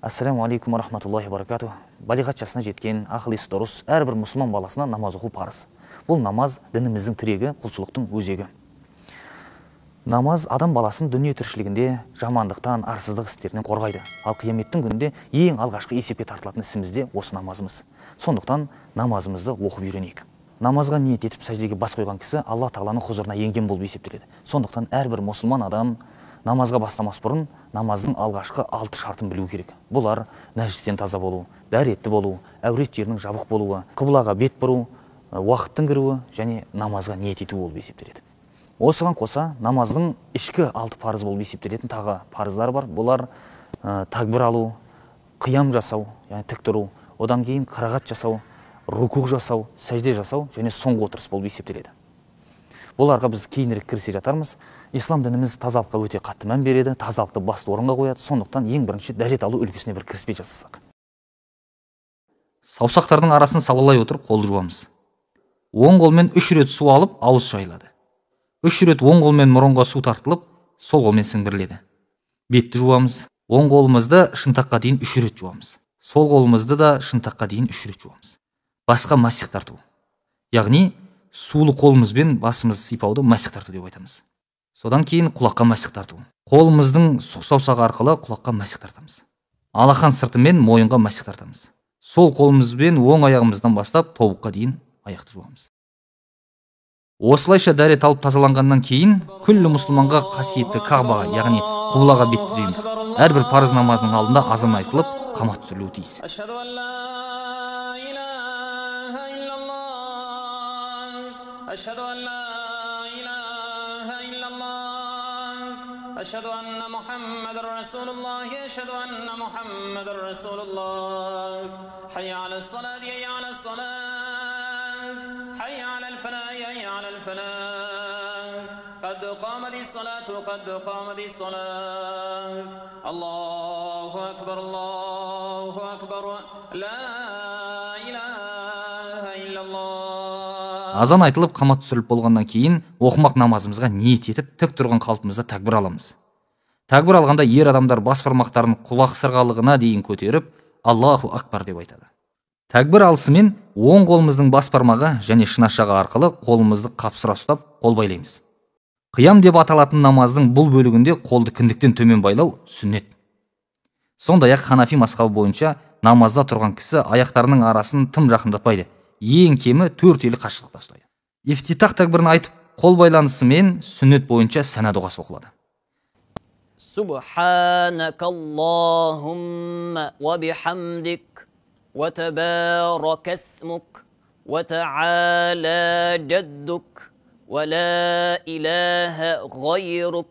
Ассаламу алейкум ва рахматуллахи ва баракатух. Балиғат жасына жеткен, ақыл-есі дұрыс, әрбір мұсылман баласына намаз оқу парыз. Бұл намаз дініміздің тірегі, құлшылықтың өзегі. Намаз адам баласын дүние тіршілігінде жамандықтан, арсыздық істерінен қорғайды. Ал қияметтің күнінде ең алғашқы есепке тартылатын ісіміз де осы намазымыз. Сондықтан намазымызды оқып үйренейік. Намазға ниет етіп сәждеге бас қойған кісі Алла Тағаланың хұзырына енген болып есептеледі. Сондықтан әрбір мұсылман адам намазға бастамас бұрын намаздың алғашқы 6 шартын білу керек. Бұлар нәжістен таза болу, дәретті болу, әурет жерінің жабық болуы, қыблаға бет бұру, уақыттың кіруі және намазға ниет ету болып есептеледі. Осыған қоса намаздың ішкі 6 парыз болып есептелетін тағы парыздар бар. Бұлар такбир алу, қиям жасау, яғни тік тұру, одан кейін қырағат жасау, рукух жасау, сәжде жасау және соңғы отырыс болып есептеледі. Бұларға біз кейінірек кірісе жатармыз. Ислам дініміз тазалыққа өте қатты мән береді, тазалықты басты орынға қояды. Сондықтан ең бірінші дәрет алу үлгісіне бір кіріспе жасасақ. Саусақтардың арасын салалай отырып қолды жуамыз. Оң қолмен 3 рет су алып, ауыз шайылады. 3 рет оң қолмен мұрынға су тартылып, сол қолмен сіңбіріледі. Бетті жуамыз. Оң қолымызды шынтаққа дейін 3 рет жуамыз. Сол қолымызды да шынтаққа дейін 3 рет жуамыз. Басқа масих тарту. Яғни сулы қолымызбен басымыз сипауды масих тарту деп айтамыз. Содан кейін құлаққа масих тарту. Қолымыздың сұқ саусағы арқылы құлаққа масих тартамыз. Алақан сыртымен мойынға масих тартамыз. Сол қолымызбен оң аяғымыздан бастап тобыққа дейін аяқты жуамыз. Осылайша дәрет алып тазаланғаннан кейін күллі мұсылманға қасиетті Кағбаға, яғни құблаға бет түзейміз. Әрбір парыз намазының алдында азан айтылып, қамат түсірілуі тиіс. أشهد أن لا إله إلا الله أشهد أن محمد رسول الله أشهد أن محمد رسول الله حي على الصلاة حي على الصلاة حي على الفلاح حي على الفلاح قد قامت الصلاة قد قامت الصلاة الله أكبر لا إله إلا الله. Азан айтылып, қамат түсіріліп болғаннан кейін оқымақ намазымызға ниет етіп, тік тұрған қалпымызда тәкбір аламыз. Тәкбір алғанда ер адамдар бас бармақтарын құлақ сырғалығына дейін көтеріп, Аллаху акбар деп айтады. Тәкбір алысымен оң қолымыздың бас бармағы және шынашағы арқылы қолымызды қапсыра ұстап, қол байлаймыз. Қиям деп аталатын намаздың бұл бөлігінде қолды кіндіктен төмен байлау сүннет. Сондай-ақ Ханафи мазхабы бойынша намазда тұрған кісі аяқтарының арасын тым жақындатпайды. Ең кемі 4 елі қашықтықта ұстайды. Ифтитах тәкбірін айтып, қол байланысымен сүннет бойынша сана дұғасы оқылады. Субханакаллахумма ва бихамдик ва табарак исмук ва та'ала джаддук ва ла илаха гайрук.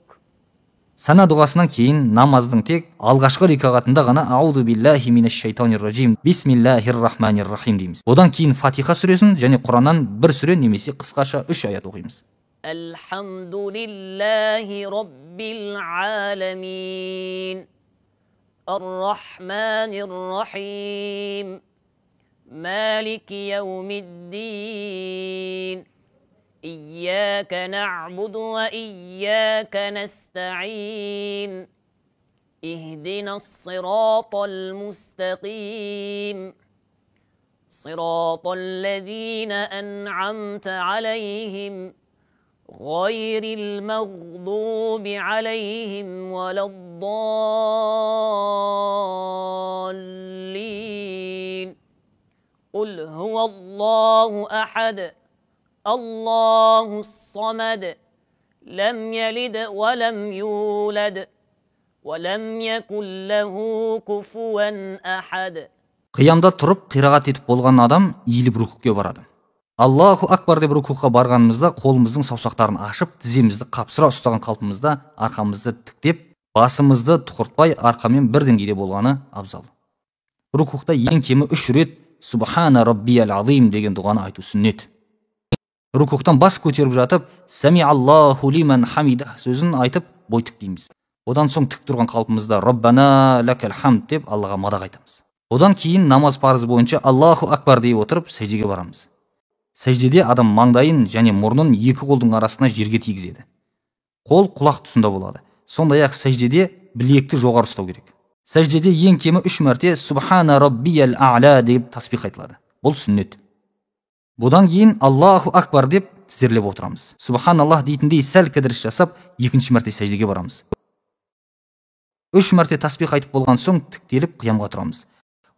Сана дұғасынан кейін намаздың тек алғашқы рикағатында ғана аузу биллахи минаш шайтанир ражим бисмиллахир рахманир рахим дейміз. Одан кейін Фатиха сүресін және Құраннан бір сүре немесе қысқаша 3 аят оқимыз. Алхамдулиллахи раббил аламин ар-рахманир рахим малики яумиддин إياك نعبد وإياك نستعين اهدنا الصراط المستقيم صراط الذين أنعمت عليهم غير المغضوب عليهم ولا الضالين قل هو الله أحد الله الصمد لم يلد ولم يولد ولم يكن له كفوا أحد. Қиямда тұрып қирағат етіп болған адам иіліп рукуға барады. Аллаху акбар деп рукуға барғанымызда қолымыздың саусақтарын ашып, тіземізді қапсыра ұстаған қалпымызда арқамызды тіктеп, басымызды тұқыртпай арқамен бір деңгейде болғаны абзал. Рукуға ең кемі 3 рет Субхана раббиял азим деген дұғаны айту сүннет. Рукуқтан бас көтеріп жатып, Сами Аллаху лиман хамида сөзін айтып бой тіктейміз. Одан соң тік тұрған қалпымызда Раббана лакал хамд деп Аллаға мадақ айтамыз. Одан кейін намаз парызы бойынша Аллаху акбар дей отырып сәждеге барамыз. Сәждеде адам маңдайын және мұрнын 2 қолдың арасына жерге тигізеді. Қол құлақ тұсында болады. Сондай-ақ сәждеде білекті жоғары ұстау керек. Сәждеде ең кемі 3 мәрте Субхана Раббиял А'ла деп тасбих айтылады. Бұл сүннет. Бұдан кейін Аллаху Акбар деп тізерлеп отырамыз. Субханаллах дейтіндей сәл кідіріс жасап, екінші мәрте сәждеге барамыз. 3 мәрте тасбих айтып болған соң тіктеліп қиямға тұрамыз.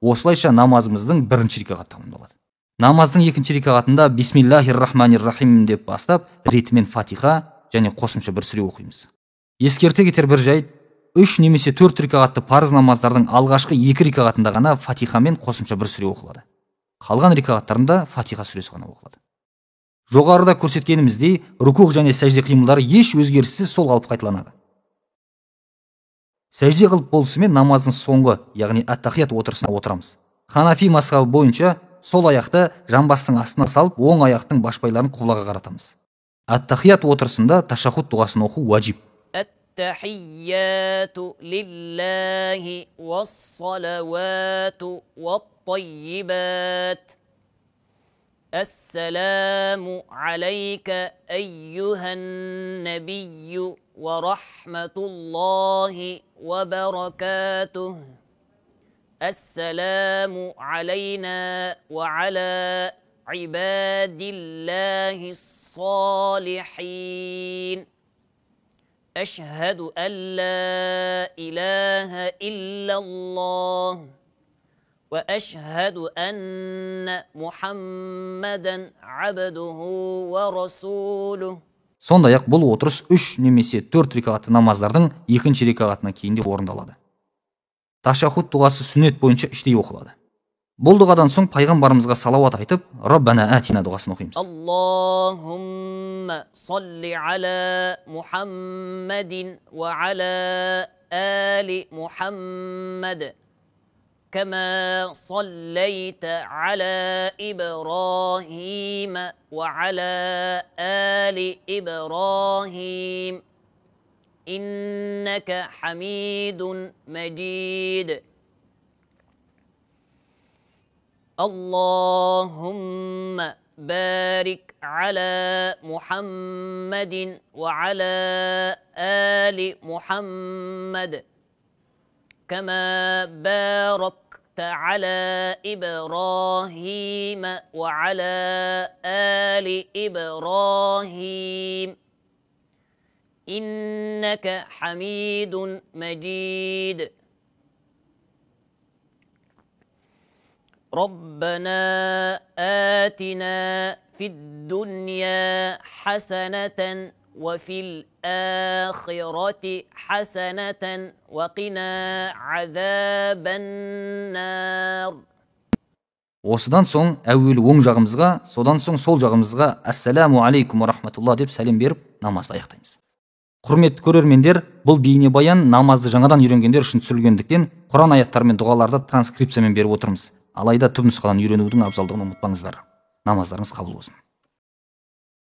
Осылайша намазымыздың бірінші рекағаты тамамдалады. Намаздың екінші рекағатында Бисмиллахир-рахманир-рахим деп бастап, ретімен Фатиха және қосымша бір сүре оқимыз. Ескерте кетер бір жайт, 3 немесе 4 рекағатты парыз намаздардың алғашқы 2 рекағатында ғана Фатиха мен қосымша бір сүре оқылады. Қалған рекағаттарында Фатиха сүресі ғана оқылады. Жоғарыда көрсеткеніміздей, рукух және сәжде қимылдары еш өзгеріссіз сол қалып қайталанады. Сәжде қылып болысымен намаздың соңғы, яғни ат-тахият отырысына отырамыз. Ханафи мазхабы бойынша сол аяқты жамбастың астына салып, оң аяқтың башпайларын қыблаға қаратамыз. Ат-тахият отырысында ташаххуд дұғасын оқу уәжип. Ат-тахияту лиллахи вас-салавату ват-таййибат. Ассаламу алейка айюхан набийю ва рахматуллахи ва баракатух. Ассаламу алейна ва аля عبادillahis salihin. Ashhadu an la ilaha illallah wa ashhadu anna Muhammadan abduhu wa rasuluh. Сондай-ақ бұл отырыс 3 немесе 4 рекағатты намаздардың екінші рекағатынан кейін де орындалады. Ташаххуд дұғасы сүннет бойынша іштей оқылады. Бұл дұғадан соң пайғамбарымызға салауат айтып, Раббана атина дұғасын оқимыз. Аллахумма салли аля Мухаммадин ва аля али Мухаммад. Кама саллайта аля Ибрахим ва аля али Ибрахим. Иннака хамидун маджид. اللهم بارك على محمد وعلى آل محمد كما باركت على إبراهيم وعلى آل إبراهيم إنك حميد مجيد. ربنا آتنا في الدنيا حسنة وفي الآخرة حسنة وقنا عذاب النار. Осыдан соң әуелі оң жағымызға, содан соң сол жағымызға Ассаламу алейкум ва рахматулла деп сәлем беріп намазды аяқтаймыз. Құрметті көрермендер, бұл бейнебаян намазды жаңадан үйренгендер үшін түсірілгендіктен Құран аяттары мен дұғаларды транскрипциямен беріп отырмыз. Алайда түп нұсқадан үйренудің абзалдығын ұмытпаңыздар. Намаздарыңыз қабыл болсын.